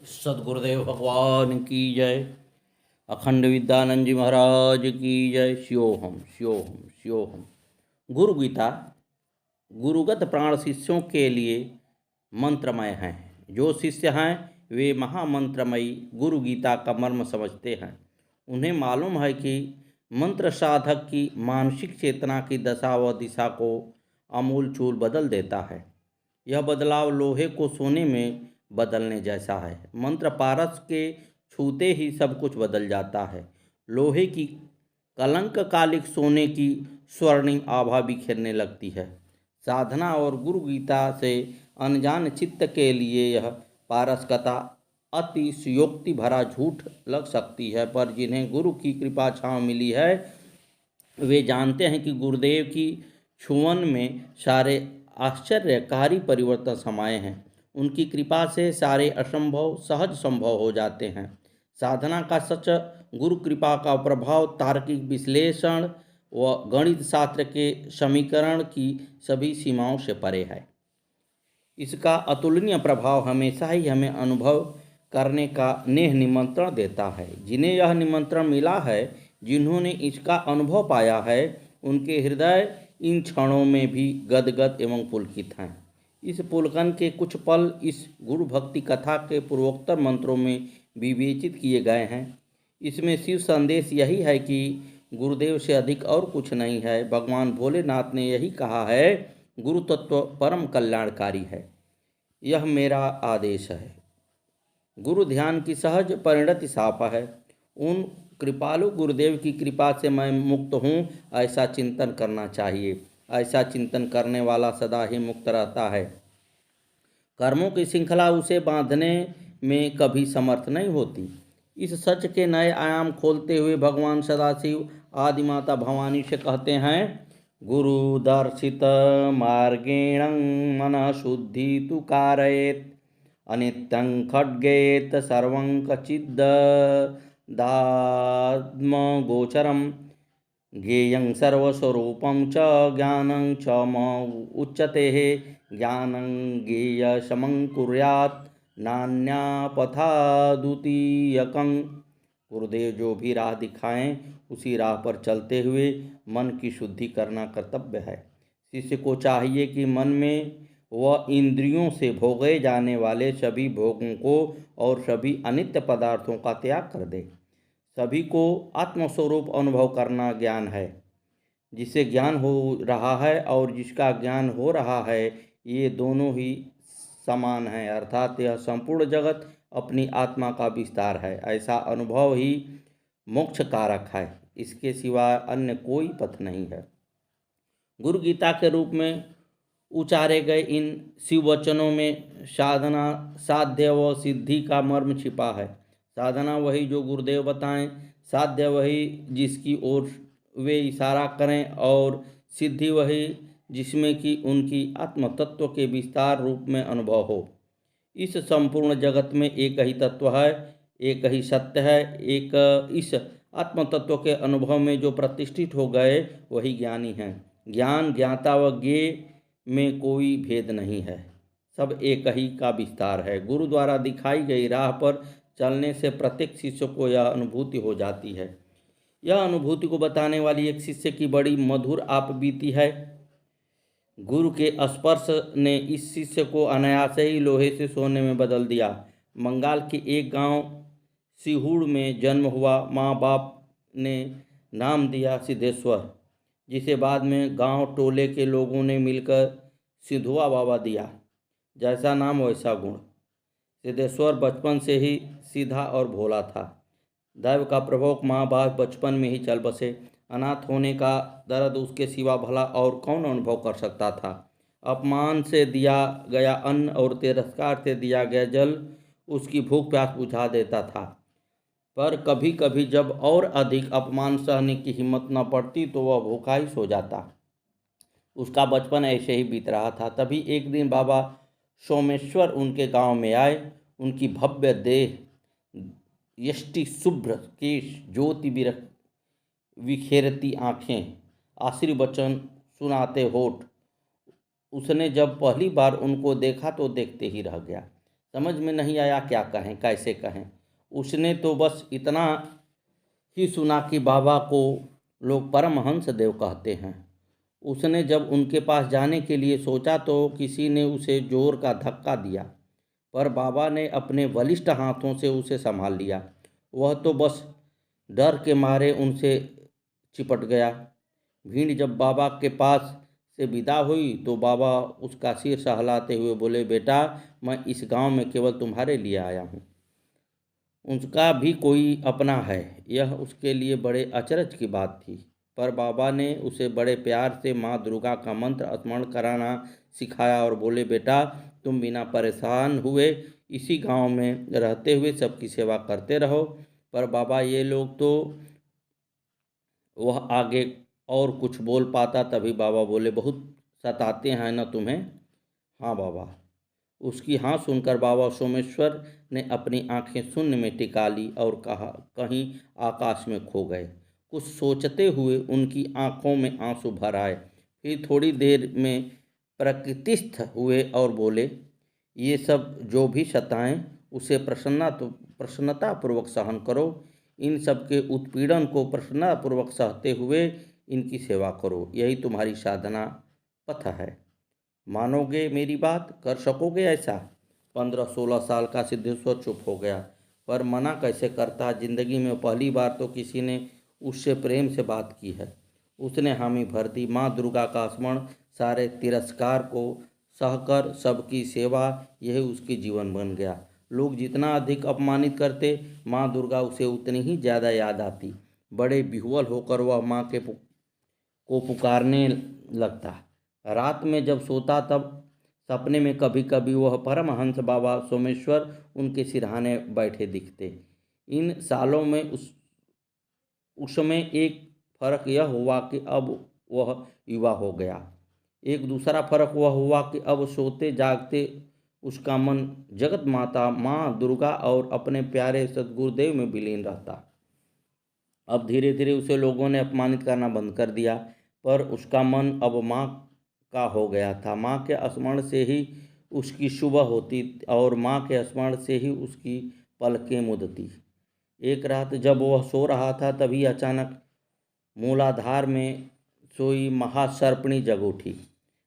सदगुरुदेव भगवान की जय। अखंड विद्यानंद जी महाराज की जय। शिवोहम शिवोहम शिवोहम। गुरु गीता गुरुगत प्राण शिष्यों के लिए मंत्रमय हैं। जो शिष्य हैं वे महामंत्रमयी गुरु गीता का मर्म समझते हैं। उन्हें मालूम है कि मंत्र साधक की मानसिक चेतना की दशा व दिशा को आमूल चूल बदल देता है। यह बदलाव लोहे को सोने में बदलने जैसा है। मंत्र पारस के छूते ही सब कुछ बदल जाता है। लोहे की कलंक कालिक सोने की स्वर्णिम आभा बिखेरने लगती है। साधना और गुरु गीता से अनजान चित्त के लिए यह पारस कथा अतिशयोक्ति भरा झूठ लग सकती है, पर जिन्हें गुरु की कृपा छाँव मिली है वे जानते हैं कि गुरुदेव की छुअन में सारे आश्चर्यकारी परिवर्तन समाये हैं। उनकी कृपा से सारे असंभव सहज संभव हो जाते हैं। साधना का सच गुरु कृपा का प्रभाव तार्किक विश्लेषण व गणित शास्त्र के समीकरण की सभी सीमाओं से परे है। इसका अतुलनीय प्रभाव हमेशा ही हमें अनुभव करने का नेह निमंत्रण देता है। जिन्हें यह निमंत्रण मिला है, जिन्होंने इसका अनुभव पाया है, उनके हृदय इन क्षणों में भी गदगद एवं पुलकित हैं। इस पुलकन के कुछ पल इस गुरु भक्ति कथा के पूर्वोत्तर मंत्रों में विवेचित किए गए हैं। इसमें शिव संदेश यही है कि गुरुदेव से अधिक और कुछ नहीं है। भगवान भोलेनाथ ने यही कहा है, गुरु तत्व परम कल्याणकारी है, यह मेरा आदेश है। गुरु ध्यान की सहज परिणति साफ है। उन कृपालु गुरुदेव की कृपा से मैं मुक्त हूँ, ऐसा चिंतन करना चाहिए। ऐसा चिंतन करने वाला सदा ही मुक्त रहता है। कर्मों की श्रृंखला उसे बांधने में कभी समर्थ नहीं होती। इस सच के नए आयाम खोलते हुए भगवान सदाशिव आदि माता भवानी से कहते हैं, गुरु दर्शित मार्गेण मन शुद्धि तु कारयेत अनित्यं खड्गेत सर्वं कचिद् दात्म गोचरम ज्ञेयं सर्वस्वरूपं च ज्ञानं च म उच्यते ज्ञानं ज्ञेयशमं कुर्यात् नान्या पथा द्वितीयकं। गुरुदेव जो भी राह दिखाएं उसी राह पर चलते हुए मन की शुद्धि करना कर्तव्य है। शिष्य को चाहिए कि मन में वह इंद्रियों से भोगे जाने वाले सभी भोगों को और सभी अनित्य पदार्थों का त्याग कर दे। सभी को आत्मस्वरूप अनुभव करना ज्ञान है। जिसे ज्ञान हो रहा है और जिसका ज्ञान हो रहा है, ये दोनों ही समान हैं, अर्थात यह संपूर्ण जगत अपनी आत्मा का विस्तार है। ऐसा अनुभव ही मोक्ष कारक है। इसके सिवा अन्य कोई पथ नहीं है। गुरु गीता के रूप में उचारे गए इन शिव वचनों में साधना, साध्य व सिद्धि का मर्म छिपा है। साधना वही जो गुरुदेव बताएं, साध्य वही जिसकी ओर वे इशारा करें, और सिद्धि वही जिसमें कि उनकी आत्म तत्व के विस्तार रूप में अनुभव हो। इस संपूर्ण जगत में एक ही तत्व है, एक ही सत्य है। एक इस आत्म तत्व के अनुभव में जो प्रतिष्ठित हो गए वही ज्ञानी हैं। ज्ञान, ज्ञाता व ज्ञेय में कोई भेद नहीं है, सब एक ही का विस्तार है। गुरु द्वारा दिखाई गई राह पर चलने से प्रत्येक शिष्य को यह अनुभूति हो जाती है। यह अनुभूति को बताने वाली एक शिष्य की बड़ी मधुर आप बीती है। गुरु के स्पर्श ने इस शिष्य को अनायास ही लोहे से सोने में बदल दिया। बंगाल के एक गांव सिहुड़ में जन्म हुआ। माँ बाप ने नाम दिया सिद्धेश्वर, जिसे बाद में गांव टोले के लोगों ने मिलकर सिद्धुआ बाबा दिया। जैसा नाम वैसा गुण। सिद्धेश्वर बचपन से ही सीधा और भोला था। दैव का प्रभोग माँ बाप बचपन में ही चल बसे। अनाथ होने का दर्द उसके सिवा भला और कौन अनुभव कर सकता था। अपमान से दिया गया अन्न और तिरस्कार से दिया गया जल उसकी भूख प्यास बुझा देता था। पर कभी कभी जब और अधिक अपमान सहने की हिम्मत न पड़ती तो वह भूखा ही सो जाता। उसका बचपन ऐसे ही बीत रहा था। तभी एक दिन बाबा सोमेश्वर उनके गांव में आए। उनकी भव्य देह, यष्टि शुभ्र केश, ज्योति विखेरती आँखें, आशीर्वचन सुनाते होठ। उसने जब पहली बार उनको देखा तो देखते ही रह गया। समझ में नहीं आया क्या कहें, कैसे कहें। उसने तो बस इतना ही सुना कि बाबा को लोग परमहंस देव कहते हैं। उसने जब उनके पास जाने के लिए सोचा तो किसी ने उसे जोर का धक्का दिया, पर बाबा ने अपने बलिष्ठ हाथों से उसे संभाल लिया। वह तो बस डर के मारे उनसे चिपट गया। भीड़ जब बाबा के पास से विदा हुई तो बाबा उसका सिर सहलाते हुए बोले, बेटा, मैं इस गांव में केवल तुम्हारे लिए आया हूँ। उसका भी कोई अपना है, यह उसके लिए बड़े अचरज की बात थी। पर बाबा ने उसे बड़े प्यार से माँ दुर्गा का मंत्र स्मरण कराना सिखाया और बोले, बेटा, तुम बिना परेशान हुए इसी गांव में रहते हुए सबकी सेवा करते रहो। पर बाबा ये लोग तो, वह आगे और कुछ बोल पाता तभी बाबा बोले, बहुत सताते हैं ना तुम्हें? हाँ बाबा। उसकी हाँ सुनकर बाबा सोमेश्वर ने अपनी आंखें शून्य में टिका ली और कहा, कहीं आकाश में खो गए। कुछ सोचते हुए उनकी आंखों में आंसू भर आए। फिर थोड़ी देर में प्रकृतिस्थ हुए और बोले, ये सब जो भी सताएं उसे प्रसन्नतापूर्वक सहन करो। इन सब के उत्पीड़न को प्रसन्नतापूर्वक सहते हुए इनकी सेवा करो, यही तुम्हारी साधना पथ है। मानोगे मेरी बात, कर सकोगे ऐसा? 15-16 साल का सिद्धेश्वर चुप हो गया, पर मना कैसे करता। जिंदगी में पहली बार तो किसी ने उससे प्रेम से बात की है। उसने हामी भर दी। माँ दुर्गा का स्मरण, सारे तिरस्कार को सहकर सबकी सेवा, यही उसकी जीवन बन गया। लोग जितना अधिक अपमानित करते, माँ दुर्गा उसे उतनी ही ज़्यादा याद आती। बड़े विह्वल होकर वह माँ को पुकारने लगता। रात में जब सोता तब सपने में कभी कभी वह परमहंस बाबा सोमेश्वर उनके सिरहाने बैठे दिखते। इन सालों में उसमें एक फर्क यह हुआ कि अब वह युवा हो गया। एक दूसरा फर्क वह हुआ कि अब सोते जागते उसका मन जगत माता माँ दुर्गा और अपने प्यारे सदगुरुदेव में विलीन रहता। अब धीरे धीरे उसे लोगों ने अपमानित करना बंद कर दिया, पर उसका मन अब माँ का हो गया था। माँ के स्मरण से ही उसकी सुबह होती और माँ के स्मरण से ही उसकी पलकें मुदती। एक रात जब वह सो रहा था तभी अचानक मूलाधार में सोई महासर्पिणी जग उठी।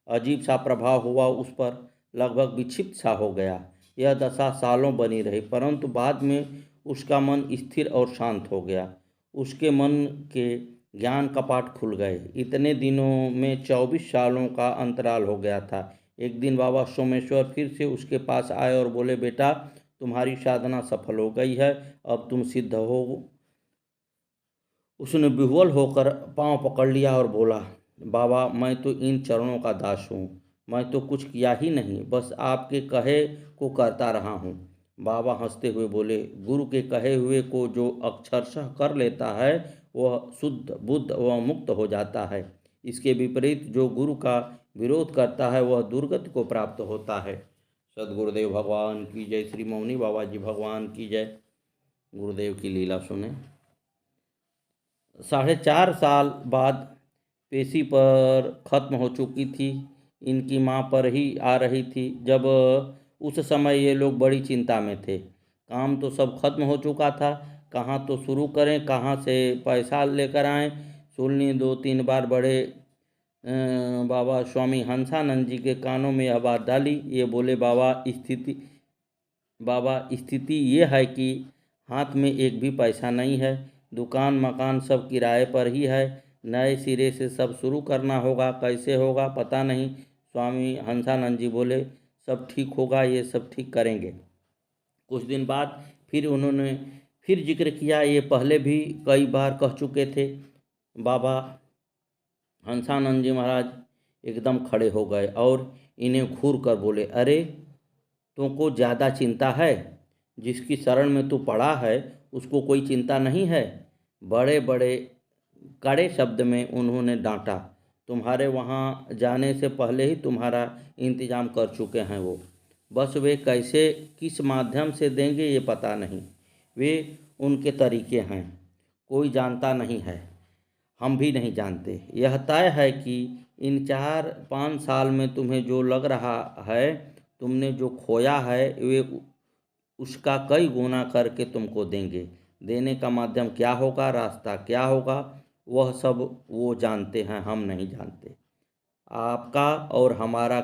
अजीब सा प्रभाव हुआ उस पर, लगभग विक्षिप्त सा हो गया। यह दशा सालों बनी रही, परंतु बाद में उसका मन स्थिर और शांत हो गया। उसके मन के ज्ञान कपाट खुल गए। इतने दिनों में 24 सालों का अंतराल हो गया था। एक दिन बाबा सोमेश्वर फिर से उसके पास आए और बोले, बेटा, तुम्हारी साधना सफल हो गई है, अब तुम सिद्ध हो। उसने विह्वल होकर पांव पकड़ लिया और बोला, बाबा, मैं तो इन चरणों का दास हूँ। मैं तो कुछ किया ही नहीं, बस आपके कहे को करता रहा हूँ। बाबा हंसते हुए बोले, गुरु के कहे हुए को जो अक्षरशः कर लेता है वह शुद्ध बुद्ध व मुक्त हो जाता है। इसके विपरीत जो गुरु का विरोध करता है वह दुर्गति को प्राप्त होता है। सदगुरुदेव भगवान की जय। श्री मौनी बाबा जी भगवान की जय। गुरुदेव की लीला सुने। 4.5 साल बाद पेशी पर खत्म हो चुकी थी। इनकी माँ पर ही आ रही थी। जब उस समय ये लोग बड़ी चिंता में थे। काम तो सब खत्म हो चुका था, कहाँ तो शुरू करें, कहाँ से पैसा लेकर आएं। सुलनी 2-3 बार बड़े बाबा स्वामी हंसानंद जी के कानों में यह बात डाली। ये बोले, बाबा स्थिति ये है कि हाथ में एक भी पैसा नहीं है। दुकान मकान सब किराए पर ही है। नए सिरे से सब शुरू करना होगा, कैसे होगा पता नहीं। स्वामी हंसानंद जी बोले, सब ठीक होगा, ये सब ठीक करेंगे। कुछ दिन बाद फिर उन्होंने फिर जिक्र किया। ये पहले भी कई बार कह चुके थे। बाबा हंसानंद जी महाराज एकदम खड़े हो गए और इन्हें घूर कर बोले, अरे, तुमको ज़्यादा चिंता है? जिसकी शरण में तू पड़ा है उसको कोई चिंता नहीं है? बड़े बड़े कड़े शब्द में उन्होंने डांटा। तुम्हारे वहाँ जाने से पहले ही तुम्हारा इंतजाम कर चुके हैं वो। बस वे कैसे किस माध्यम से देंगे ये पता नहीं। वे उनके तरीके हैं, कोई जानता नहीं है, हम भी नहीं जानते। यह तय है कि इन 4-5 साल में तुम्हें जो लग रहा है, तुमने जो खोया है, वे उसका कई गुना करके तुमको देंगे। देने का माध्यम क्या होगा, रास्ता क्या होगा, वह सब वो जानते हैं, हम नहीं जानते। आपका और हमारा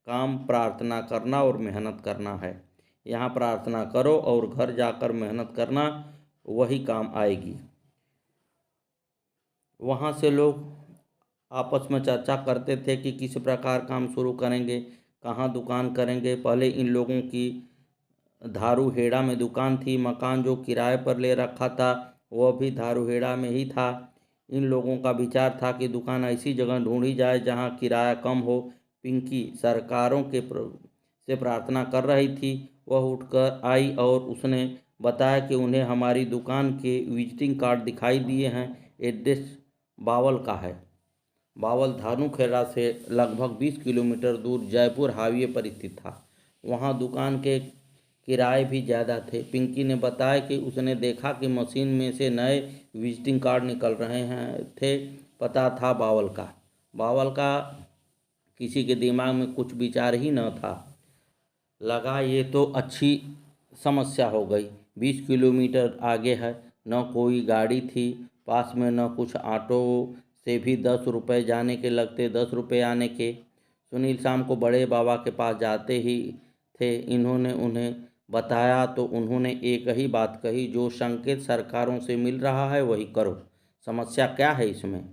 काम प्रार्थना करना और मेहनत करना है। यहाँ प्रार्थना करो और घर जाकर मेहनत करना, वही काम आएगी। वहाँ से लोग आपस में चर्चा करते थे कि किस प्रकार काम शुरू करेंगे, कहाँ दुकान करेंगे। पहले इन लोगों की धारूहेड़ा में दुकान थी। मकान जो किराए पर ले रखा था वह भी धारूहेड़ा में ही था। इन लोगों का विचार था कि दुकान ऐसी जगह ढूंढी जाए जहां किराया कम हो। पिंकी सरकारों से प्रार्थना कर रही थी। वह उठकर आई और उसने बताया कि उन्हें हमारी दुकान के विजिटिंग कार्ड दिखाई दिए हैं। एड्रेस बावल का है। बावल धारूखेड़ा से लगभग 20 किलोमीटर दूर जयपुर हाईवे पर स्थित था। वहाँ दुकान के किराए भी ज़्यादा थे। पिंकी ने बताया कि उसने देखा कि मशीन में से नए विजिटिंग कार्ड निकल रहे थे। पता था बावल का। बावल का किसी के दिमाग में कुछ विचार ही न था। लगा ये तो अच्छी समस्या हो गई। 20 किलोमीटर आगे है, न कोई गाड़ी थी पास में, न कुछ। ऑटो से भी 10 रुपये जाने के लगते, 10 रुपये आने के। सुनील शाम को बड़े बाबा के पास जाते ही थे। इन्होंने उन्हें बताया तो उन्होंने एक ही बात कही, जो संकेत सरकारों से मिल रहा है वही करो। समस्या क्या है इसमें?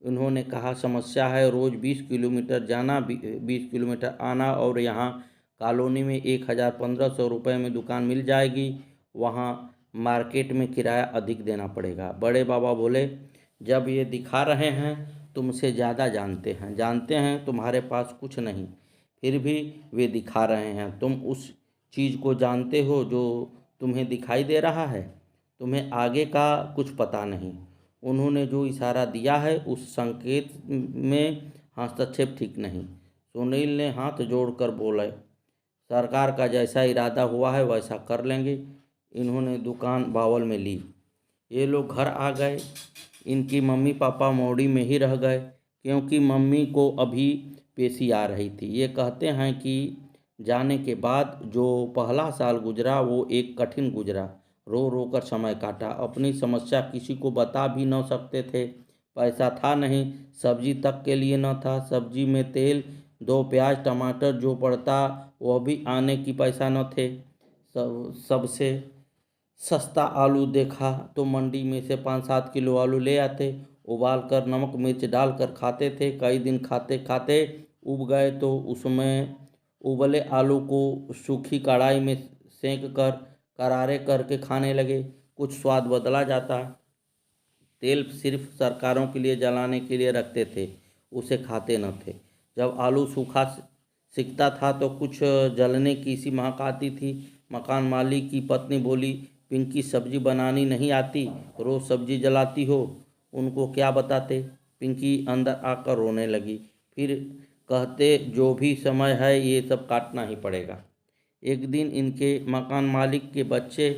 उन्होंने कहा, समस्या है रोज़ 20 किलोमीटर जाना, 20 किलोमीटर आना, और यहाँ कॉलोनी में 1,000-1,500 रुपये में दुकान मिल जाएगी। वहाँ मार्केट में किराया अधिक देना पड़ेगा। बड़े बाबा बोले, जब ये दिखा रहे हैं तुमसे ज़्यादा जानते हैं तुम्हारे पास कुछ नहीं, फिर भी वे दिखा रहे हैं। तुम उस चीज़ को जानते हो जो तुम्हें दिखाई दे रहा है, तुम्हें आगे का कुछ पता नहीं। उन्होंने जो इशारा दिया है उस संकेत में हस्तक्षेप ठीक नहीं। सुनील ने हाथ जोड़कर बोले, सरकार का जैसा इरादा हुआ है वैसा कर लेंगे। इन्होंने दुकान बावल में ली। ये लोग घर आ गए। इनकी मम्मी पापा मौड़ी में ही रह गए, क्योंकि मम्मी को अभी पेशी आ रही थी। ये कहते हैं कि जाने के बाद जो पहला साल गुजरा वो एक कठिन गुजरा। रो रो कर समय काटा। अपनी समस्या किसी को बता भी न सकते थे। पैसा था नहीं, सब्जी तक के लिए न था। सब्जी में तेल, 2 प्याज टमाटर जो पड़ता वह भी आने की पैसा न थे। सबसे सस्ता आलू देखा तो मंडी में से 5-7 किलो आलू ले आते, उबाल कर नमक मिर्च डालकर खाते थे। कई दिन खाते खाते उब गए तो उसमें उबले आलू को सूखी कढ़ाई में सेंक कर करारे करके खाने लगे। कुछ स्वाद बदला जाता। तेल सिर्फ सरकारों के लिए जलाने के लिए रखते थे, उसे खाते न थे। जब आलू सूखा सिकता था तो कुछ जलने की सी महक आती थी। मकान मालिक की पत्नी बोली, पिंकी सब्जी बनानी नहीं आती, रोज़ सब्जी जलाती हो, उनको क्या बताते। पिंकी अंदर आकर रोने लगी। फिर कहते, जो भी समय है ये सब काटना ही पड़ेगा। एक दिन इनके मकान मालिक के बच्चे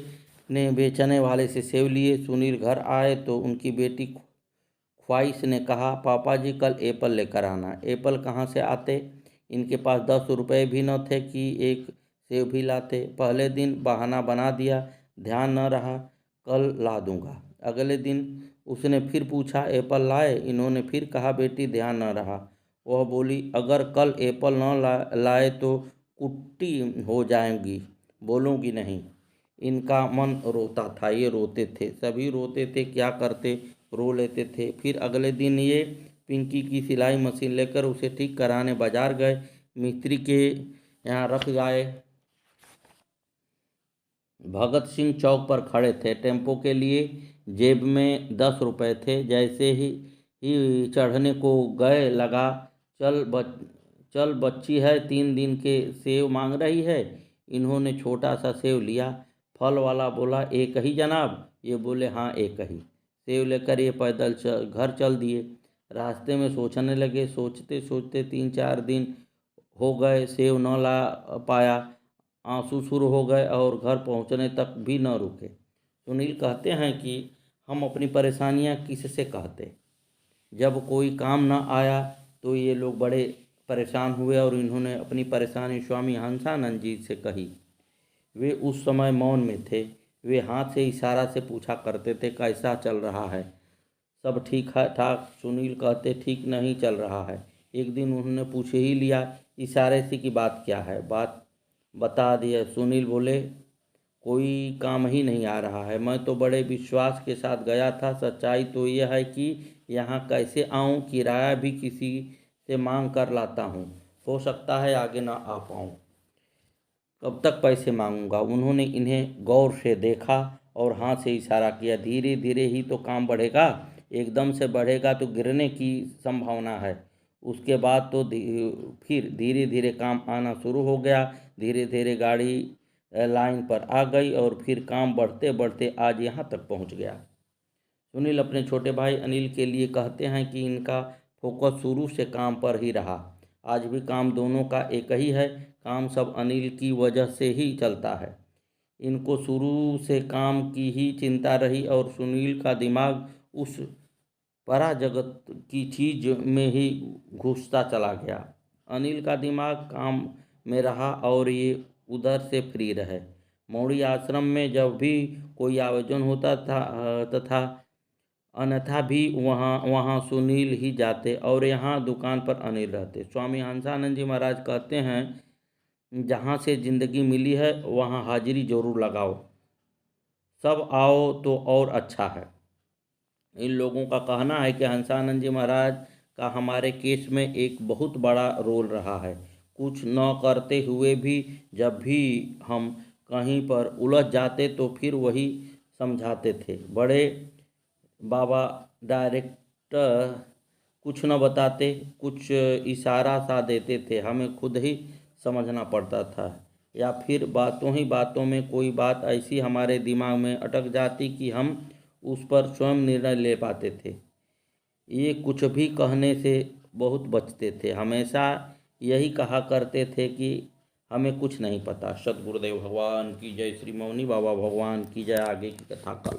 ने बेचने वाले से सेव लिए। सुनील घर आए तो उनकी बेटी ख्वाहिश ने कहा, पापा जी कल एप्पल लेकर आना। एप्पल कहाँ से आते? इनके पास 10 रुपये भी न थे कि एक सेव भी लाते। पहले दिन बहाना बना दिया, ध्यान न रहा, कल ला दूंगा। अगले दिन उसने फिर पूछा, एप्पल लाए? इन्होंने फिर कहा, बेटी ध्यान न रहा। वह बोली, अगर कल एप्पल न लाए तो कुट्टी हो जाएंगी, बोलूँगी नहीं। इनका मन रोता था। ये रोते थे, सभी रोते थे। क्या करते, रो लेते थे। फिर अगले दिन ये पिंकी की सिलाई मशीन लेकर उसे ठीक कराने बाजार गए। मिस्त्री के यहाँ रख गए। भगत सिंह चौक पर खड़े थे। टेम्पो के लिए जेब में 10 रुपये थे। जैसे ही चढ़ने को गए लगा, चल बच्ची है, 3 दिन के सेव मांग रही है। इन्होंने छोटा सा सेव लिया। फल वाला बोला, एक ही जनाब? ये बोले, हाँ एक ही। सेव लेकर ये पैदल घर चल दिए। रास्ते में सोचने लगे। सोचते सोचते 3-4 दिन हो गए, सेव न ला पाया। आंसू शुरू हो गए और घर पहुंचने तक भी न रुके। सुनील कहते हैं कि हम अपनी परेशानियां किससे कहते। जब कोई काम न आया तो ये लोग बड़े परेशान हुए और इन्होंने अपनी परेशानी स्वामी हंसानंद जी से कही। वे उस समय मौन में थे। वे हाथ से इशारा से पूछा करते थे, कैसा चल रहा है? सब ठीक है ठाक। सुनील कहते, ठीक नहीं चल रहा है। एक दिन उन्होंने पूछ ही लिया इशारे से कि बात क्या है। बात बता दिया। सुनील बोले, कोई काम ही नहीं आ रहा है। मैं तो बड़े विश्वास के साथ गया था। सच्चाई तो यह है कि यहाँ कैसे आऊँ, किराया भी किसी से मांग कर लाता हूँ। हो सकता है आगे ना आ पाऊँ। कब तक पैसे मांगूंगा? उन्होंने इन्हें गौर से देखा और हाथ से इशारा किया। धीरे धीरे ही तो काम बढ़ेगा। एकदम से बढ़ेगा तो गिरने की संभावना है। उसके बाद तो फिर धीरे धीरे काम आना शुरू हो गया। धीरे धीरे गाड़ी लाइन पर आ गई और फिर काम बढ़ते बढ़ते आज यहाँ तक पहुँच गया। सुनील अपने छोटे भाई अनिल के लिए कहते हैं कि इनका फोकस शुरू से काम पर ही रहा। आज भी काम दोनों का एक ही है। काम सब अनिल की वजह से ही चलता है। इनको शुरू से काम की ही चिंता रही और सुनील का दिमाग उस परा जगत की चीज में ही घुसता चला गया। अनिल का दिमाग काम में रहा और ये उधर से फ्री रहे। मौड़ी आश्रम में जब भी कोई आयोजन होता था तथा अन्यथा भी वहाँ वहाँ सुनील ही जाते और यहाँ दुकान पर अनिल रहते। स्वामी हंसानंद जी महाराज कहते हैं, जहाँ से जिंदगी मिली है वहाँ हाजिरी जरूर लगाओ। सब आओ तो और अच्छा है। इन लोगों का कहना है कि हंसानंद जी महाराज का हमारे केस में एक बहुत बड़ा रोल रहा है। कुछ न करते हुए भी जब भी हम कहीं पर उलझ जाते तो फिर वही समझाते थे। बड़े बाबा डायरेक्टर कुछ न बताते, कुछ इशारा सा देते थे। हमें खुद ही समझना पड़ता था, या फिर बातों ही बातों में कोई बात ऐसी हमारे दिमाग में अटक जाती कि हम उस पर स्वयं निर्णय ले पाते थे। ये कुछ भी कहने से बहुत बचते थे। हमेशा यही कहा करते थे कि हमें कुछ नहीं पता। सद्गुरुदेव भगवान की जय। श्री मौनी बाबा भगवान की जय। आगे की कथा कल।